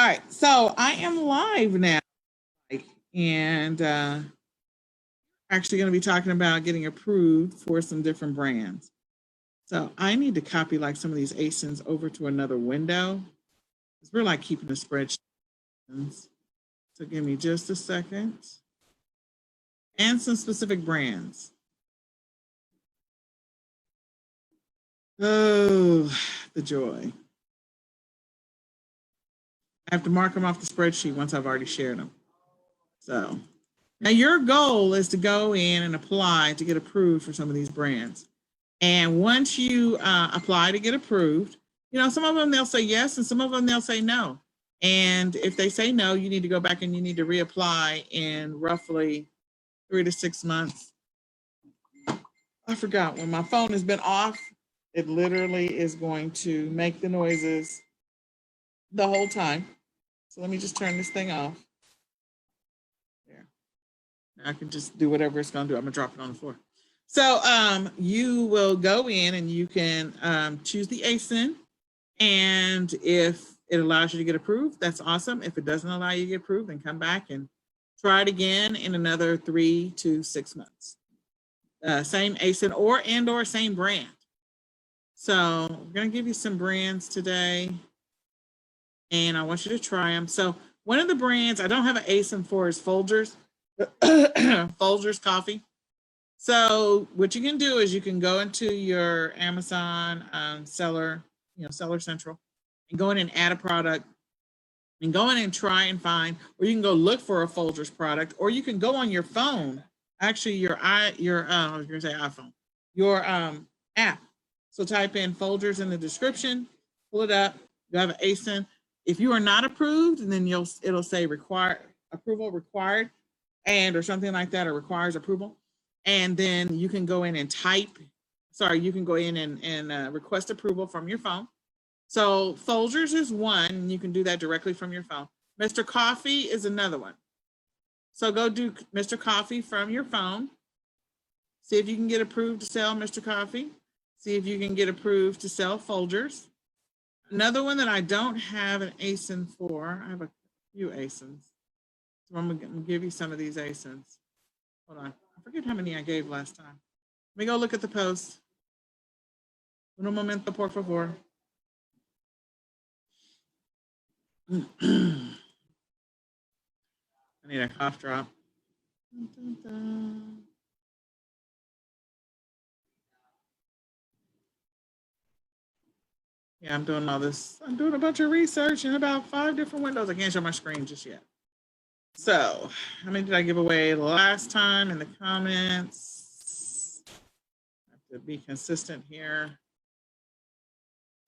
right, so I am live now, and actually going to be talking about getting approved for some different brands. So I need to copy like some of these ASINs over to another window, because we're like keeping the spreadsheet. So give me just a second. And some specific brands. Oh, the joy. I have to mark them off the spreadsheet once I've already shared them. So now your goal is to go in and apply to get approved for some of these brands. And once you apply to get approved, you know, some of them they'll say yes and some of them they'll say no. And if they say no, you need to go back and you need to reapply in roughly 3 to 6 months. I forgot, when my phone has been off, it literally is going to make the noises the whole time. So let me just turn this thing off. There. Now I can just do whatever it's going to do. I'm going to drop it on the floor. So you will go in and you can choose the ASIN. And if it allows you to get approved, that's awesome. If it doesn't allow you to get approved, then come back and try it again in another 3 to 6 months. Same ASIN or same brand. So we're going to give you some brands today, and I want you to try them. So one of the brands I don't have an ASIN for is Folgers. Folgers coffee. So what you can do is you can go into your Amazon seller, Seller Central, and go in and add a product, and go in and try and find, or you can go look for a Folgers product, or you can go on your phone, actually I was going to say iPhone, your app. So type in Folgers in the description, pull it up, you have an ASIN. If you are not approved, and then it'll say approval required, or something like that, or requires approval. And then you can go in and you can go in and request approval from your phone. So Folgers is one, and you can do that directly from your phone. Mr. Coffee is another one. So go do Mr. Coffee from your phone. See if you can get approved to sell Mr. Coffee. See if you can get approved to sell Folgers. Another one that I don't have an ASIN for, I have a few ASINs. So I'm going to give you some of these ASINs. Hold on. I forget how many I gave last time. Let me go look at the post. Un momento, por favor. I need a cough drop. Dun, dun, dun. Yeah, I'm doing all this. I'm doing a bunch of research in about 5 different windows. I can't show my screen just yet. So, how many did I give away last time in the comments? I have to be consistent here.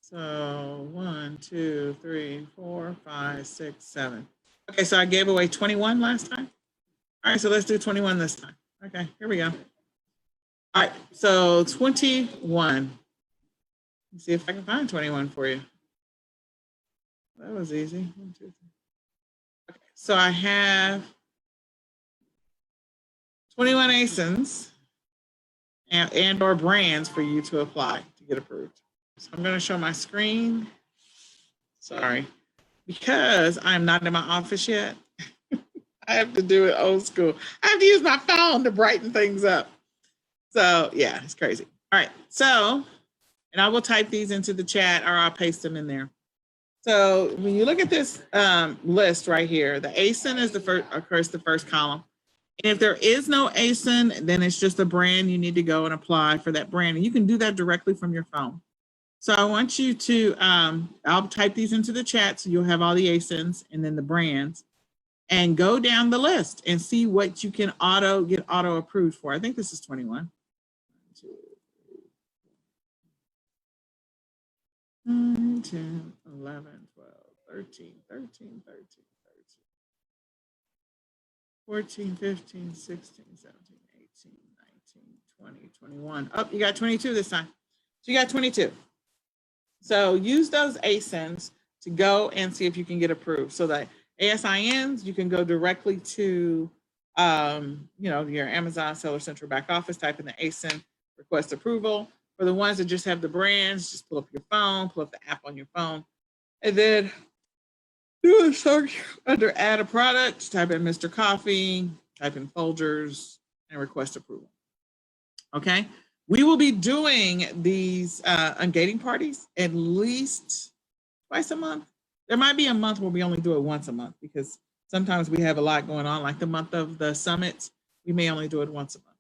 So 1, 2, 3, 4, 5, 6, 7. Okay, so I gave away 21 last time. All right, so let's do 21 this time. Okay, here we go. All right, so 21. Let's see if I can find 21 for you. That was easy. 1, 2, 3. Okay, so I have 21 ASINs and or brands for you to apply to get approved. So I'm going to show my screen. Sorry, because I'm not in my office yet. I have to do it old school. I have to use my phone to brighten things up. So yeah, it's crazy. All right, so, and I will type these into the chat, or I'll paste them in there. So when you look at this list right here, the ASIN is the first column. And if there is no ASIN, then it's just a brand. You need to go and apply for that brand. And you can do that directly from your phone. So I want you to, I'll type these into the chat so you'll have all the ASINs and then the brands, and go down the list and see what you can get auto approved for. I think this is 21. 9, 10, 11, 12, 13, 14, 15, 16, 17, 18, 19, 20, 21. Oh, you got 22 this time. So you got 22. So use those ASINs to go and see if you can get approved. So the ASINs, you can go directly to, your Amazon Seller Central back office, type in the ASIN, request approval. For the ones that just have the brands, just pull up your phone, pull up the app on your phone, and then Do a search under add a product, type in Mr. Coffee, type in Folgers, and request approval. Okay. We will be doing these ungating parties at least twice a month. There might be a month where we only do it once a month because sometimes we have a lot going on, like the month of the summits, we may only do it once a month.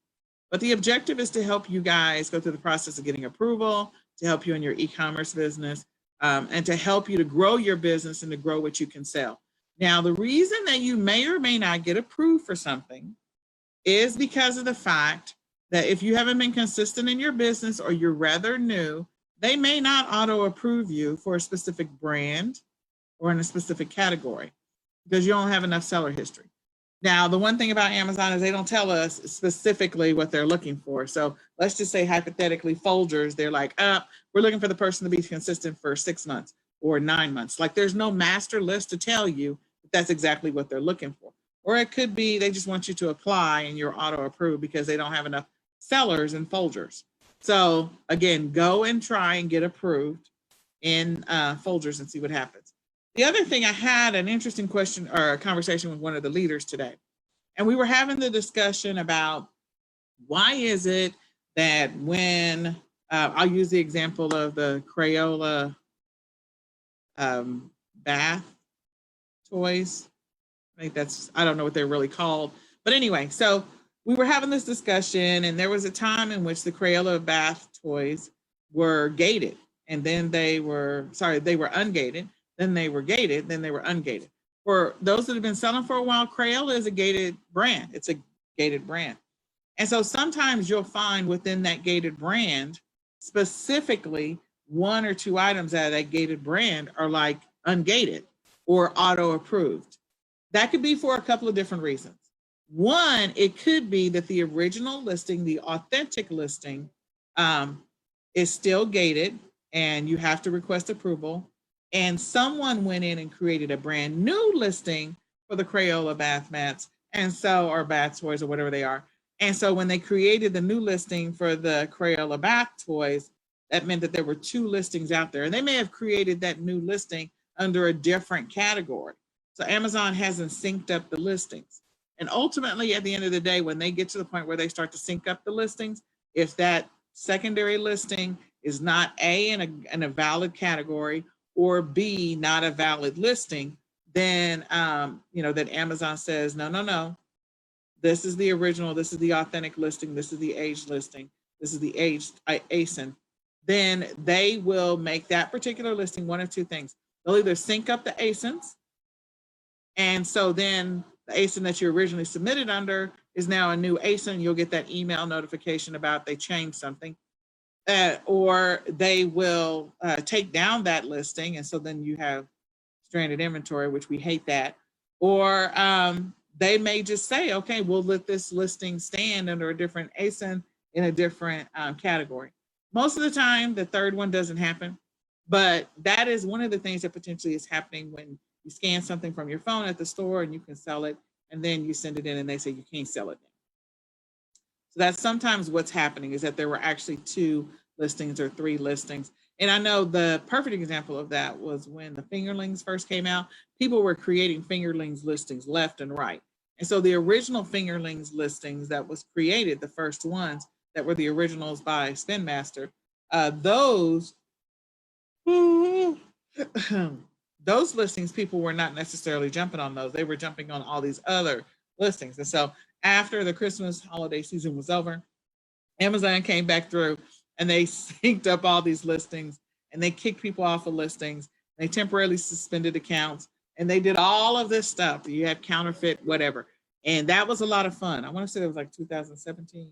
But the objective is to help you guys go through the process of getting approval, to help you in your e-commerce business, and to help you to grow your business and to grow what you can sell. Now, the reason that you may or may not get approved for something is because of the fact that if you haven't been consistent in your business or you're rather new, they may not auto approve you for a specific brand or in a specific category because you don't have enough seller history. Now, the one thing about Amazon is they don't tell us specifically what they're looking for. So let's just say hypothetically Folgers, they're like, we're looking for the person to be consistent for 6 months or 9 months. Like there's no master list to tell you that that's exactly what they're looking for. Or it could be they just want you to apply and you're auto approved because they don't have enough sellers in Folgers. So again, go and try and get approved in Folgers and see what happens. The other thing, I had an interesting question or a conversation with one of the leaders today. And we were having the discussion about why is it that when, I'll use the example of the Crayola bath toys. I think I don't know what they're really called. But anyway, so we were having this discussion and there was a time in which the Crayola bath toys were gated. And then they were ungated. Then they were gated, then they were ungated. For those that have been selling for a while, Crayola is a gated brand. It's a gated brand. And so sometimes you'll find within that gated brand, specifically 1 or 2 items out of that gated brand are like ungated or auto approved. That could be for a couple of different reasons. One, it could be that the original listing, the authentic listing, is still gated and you have to request approval. And someone went in and created a brand new listing for the Crayola bath mats or bath toys or whatever they are. And so when they created the new listing for the Crayola bath toys, that meant that there were 2 listings out there. And they may have created that new listing under a different category. So Amazon hasn't synced up the listings. And ultimately, at the end of the day, when they get to the point where they start to sync up the listings, if that secondary listing is not A, in a valid category, or B, not a valid listing, then, that Amazon says, no, this is the original, this is the authentic listing, this is the aged listing, this is the aged ASIN, then they will make that particular listing one of 2 things. They'll either sync up the ASINs, and so then the ASIN that you originally submitted under is now a new ASIN. You'll get that email notification about they changed something. Or they will take down that listing, and so then you have stranded inventory, which we hate that. Or they may just say, okay, we'll let this listing stand under a different ASIN in a different category. Most of the time, the third one doesn't happen, but that is one of the things that potentially is happening when you scan something from your phone at the store and you can sell it, and then you send it in and they say you can't sell it now. So that's sometimes what's happening, is that there were actually 2 listings or 3 listings. And I know the perfect example of that was when the fingerlings first came out. People were creating fingerlings listings left and right. And so the original fingerlings listings that was created, the first ones that were the originals by Spin Master, those listings, people were not necessarily jumping on those. They were jumping on all these other listings. And so after the Christmas holiday season was over, Amazon came back through and they synced up all these listings and they kicked people off of listings. They temporarily suspended accounts and they did all of this stuff. You had counterfeit, whatever. And that was a lot of fun. I want to say it was like 2017,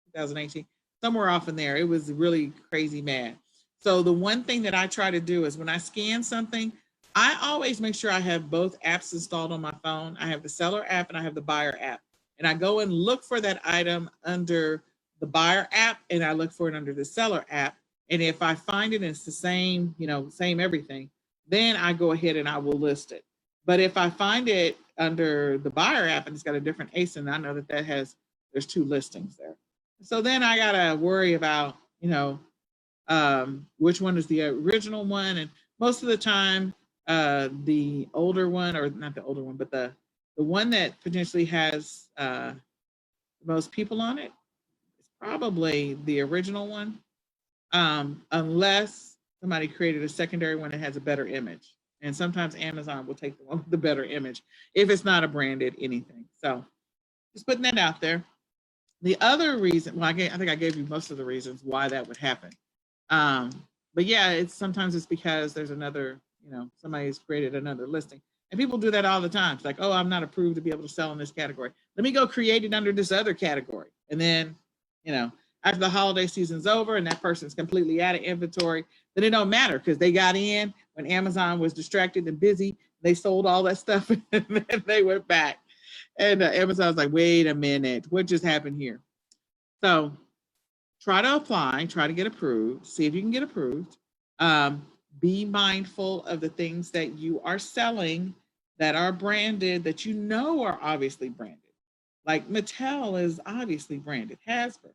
2018, somewhere off in there. It was really crazy mad. So the one thing that I try to do is when I scan something, I always make sure I have both apps installed on my phone. I have the seller app and I have the buyer app. And I go and look for that item under the buyer app and I look for it under the seller app. And if I find it, it's the same, same everything, then I go ahead and I will list it. But if I find it under the buyer app and it's got a different ASIN, I know that there's 2 listings there. So then I gotta worry about, which one is the original one. And most of the time, the older one, or not the older one, but the one that potentially has most people on it is probably the original one, unless somebody created a secondary one that has a better image. And sometimes Amazon will take the one with the better image if it's not a branded anything. So just putting that out there. The other reason, well, I think I gave you most of the reasons why that would happen. But yeah, sometimes it's because there's another, somebody's created another listing. And people do that all the time. It's like, oh, I'm not approved to be able to sell in this category. Let me go create it under this other category. And then, after the holiday season's over and that person's completely out of inventory, then it don't matter because they got in when Amazon was distracted and busy. They sold all that stuff and then they went back. And Amazon's like, wait a minute, what just happened here? So try to apply, try to get approved, see if you can get approved. Be mindful of the things that you are selling that are branded, that are obviously branded. Like Mattel is obviously branded, Hasbro,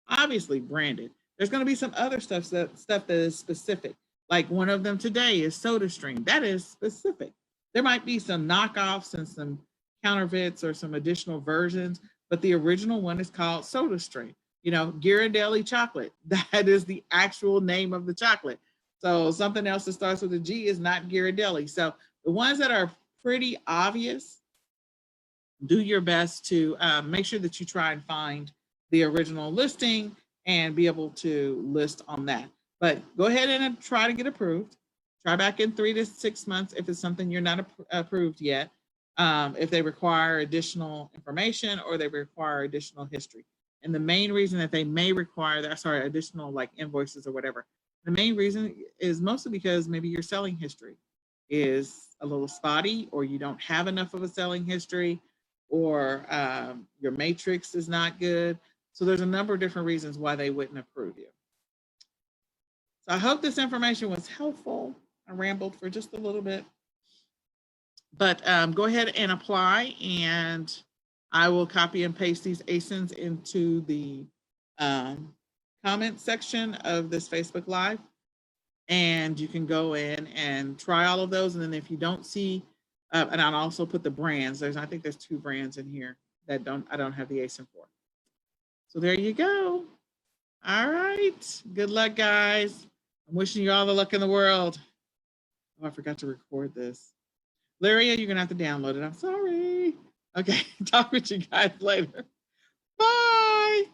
obviously branded. There's going to be some other stuff that is specific. Like one of them today is SodaStream. That is specific. There might be some knockoffs and some counterfeits or some additional versions, but the original one is called SodaStream. Ghirardelli chocolate. That is the actual name of the chocolate. So something else that starts with a G is not Ghirardelli. So the ones that are pretty obvious, do your best to make sure that you try and find the original listing and be able to list on that. But go ahead and try to get approved. Try back in 3 to 6 months if it's something you're not approved yet. If they require additional information or they require additional history. And the main reason that they may require additional like invoices or whatever, the main reason is mostly because maybe your selling history is a little spotty, or you don't have enough of a selling history, or your matrix is not good. So there's a number of different reasons why they wouldn't approve you. So I hope this information was helpful. I rambled for just a little bit. But go ahead and apply, and I will copy and paste these ASINs into the comment section of this Facebook Live. And you can go in and try all of those. And then if you don't see, and I'll also put the brands. I think there's 2 brands in here that I don't have the ASIN for. So there you go. All right. Good luck, guys. I'm wishing you all the luck in the world. Oh, I forgot to record this. Lyria, you're going to have to download it. I'm sorry. Okay. Talk with you guys later. Bye.